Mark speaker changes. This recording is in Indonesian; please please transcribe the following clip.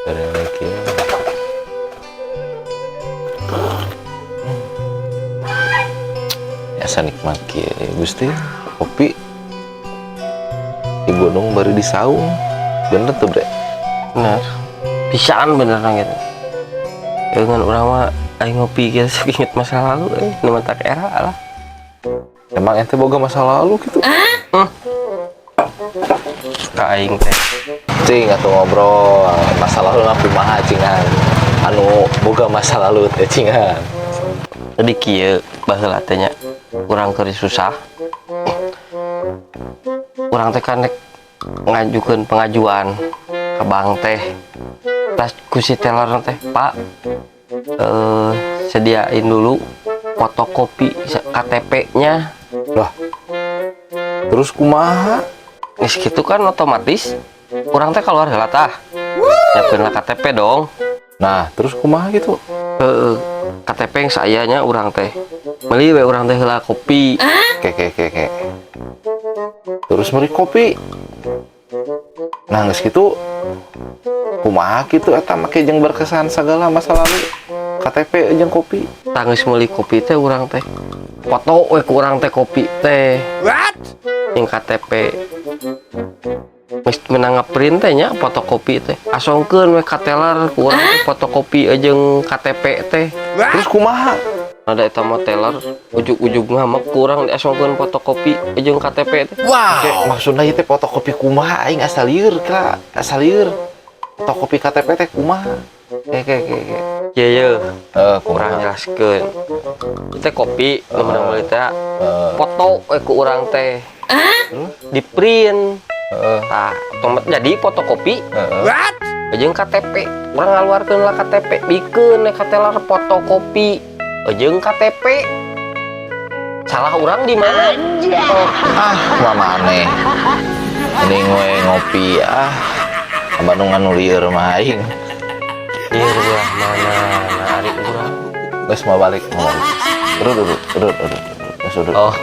Speaker 1: Dari lagi. Asa nikmat kieu Gusti kopi di gunung baru di saung. Bener tuh bre.
Speaker 2: Bener pisaan bener gitu. Dengan orang mah aing ngopi gitu inget masa lalu nu tak era lah.
Speaker 1: Emang ente boga masa lalu gitu?
Speaker 2: Ka aing teh
Speaker 1: Cing atuh ngobrol masa lalu mah kumaha cingan. Anu boga masa lalu teh cingan.
Speaker 2: jadi kieu baheula teh nya urang keur susah. Urang teh kan ngajukeun pengajuan ke bank teh. Tas ku si teller teh, Pak, sediain dulu fotokopi KTP-nya.
Speaker 1: Lah. Terus kumaha?
Speaker 2: Geus kitu kan otomatis urang teh keluar heula tah. Nyiapkeun KTP dong.
Speaker 1: Nah, terus kumaha gitu?
Speaker 2: KTP yang sayanya urang teh. Meuli we urang teh heula kopi.
Speaker 1: Kek. Terus beri kopi. Nah, geus kitu kumaha gitu eta make jeung berkesan sagala masa lalu. KTP jeung kopi.
Speaker 2: Tangis meuli kopi teh urang teh. Foto we ku urang teh kopi teh. What? Yang KTP. Geus menang ngeprint teh nya fotokopi teh. Asongkeun we ka teller ku urang teh fotokopi jeung KTP teh.
Speaker 1: Terus kumaha?
Speaker 2: Ada eta mah teller ujug-ujug ngamek kurang diasongkeun fotokopi jeung KTP teh.
Speaker 1: Wah, maksudna ieu teh fotokopi kumaha aing asal lieur kira, asal lieur. Fotokopi KTP teh kumaha?
Speaker 2: Ye.
Speaker 1: Kurang
Speaker 2: Urang jelaskeun. Teh kopi nu menang meuli teh foto we ku urang teh. Di print. Tah, otomatis jadi fotokopi. What? Jeung KTP. Urang ngaluarkeun lah KTP bikeun ka teller fotokopi jeung KTP. Salah urang di mana?
Speaker 1: Mah maneh. Mending we ngopi Bandung anu lieur mah aing.
Speaker 2: Lieur belah mana? Nah, ari urang.
Speaker 1: Geus mau balik. Duduk. Geus duduk.
Speaker 2: Oh.